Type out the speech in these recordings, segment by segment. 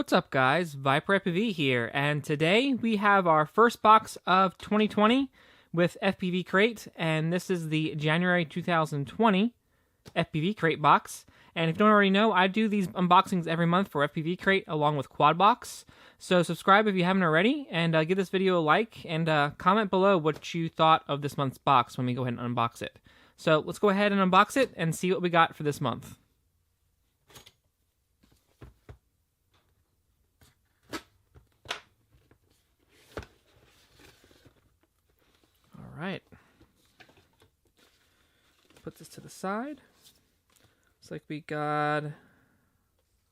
What's up, guys? Fpv here, and today we have our first box of 2020 with Fpv Crate, and this is the January 2020 Fpv Crate Box. And if you don't already know, I do these unboxings every month for Fpv Crate along with Quad Box. So subscribe if you haven't already, and give this video a like, and comment below what you thought of this month's box when we go ahead and unbox it. So let's go ahead and unbox it and see what we got for this month. Alright, put this to the side. Looks like we got,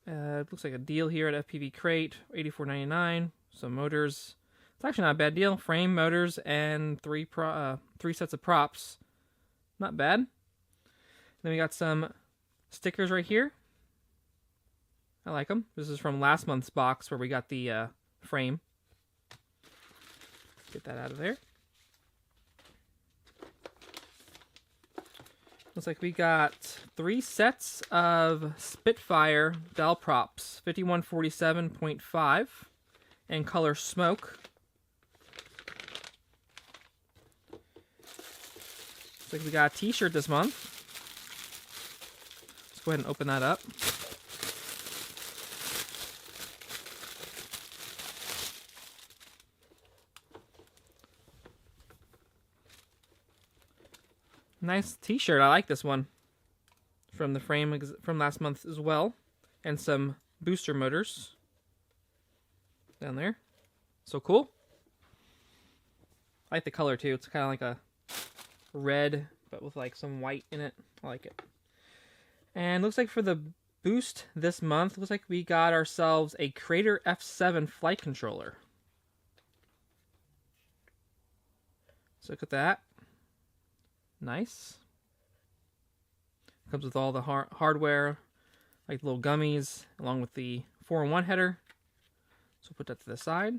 looks like a deal here at FPV Crate, $84.99. Some motors. It's actually not a bad deal. Frame, motors, and three sets of props. Not bad. Then we got some stickers right here. I like them. This is from last month's box where we got the frame. Get that out of there. Looks like we got 3 sets of Spitfire dowel props, 5147.5, and color smoke. Looks like we got a t-shirt this month. Let's go ahead and open that up. Nice t-shirt. I like this one. From the frame from last month as well. And some booster motors down there. So cool. I like the color too. It's kind of like a red, but with like some white in it. I like it. And looks like for the boost this month, looks like we got ourselves a Crater F7 flight controller. So look at that. Nice. Comes with all the hardware, like the little gummies, along with the 4-in-1 header. So put that to the side.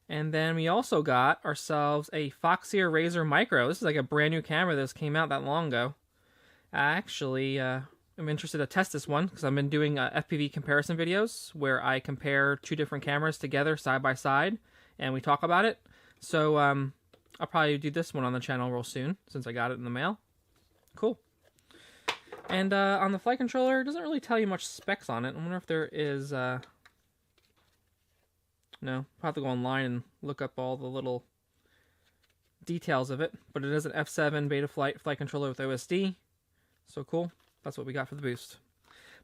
And then we also got ourselves a Foxeer Razor Micro. This is like a brand new camera that came out that long ago. Actually, I'm interested to test this one because I've been doing FPV comparison videos where I compare 2 different cameras together side by side, and we talk about it. So, I'll probably do this one on the channel real soon, since I got it in the mail. Cool. And on the flight controller, it doesn't really tell you much specs on it. I wonder if there is... No, I'll have to go online and look up all the little details of it. But it is an F7 beta flight controller with OSD. So cool. That's what we got for the boost.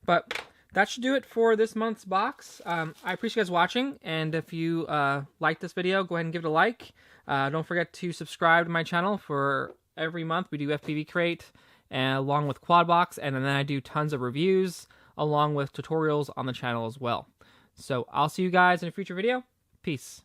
But that should do it for this month's box. I appreciate you guys watching, and if you like this video, go ahead and give it a like. Don't forget to subscribe to my channel. For every month we do FPV Crate along with Quad Box, and then I do tons of reviews along with tutorials on the channel as well. So I'll see you guys in a future video. Peace.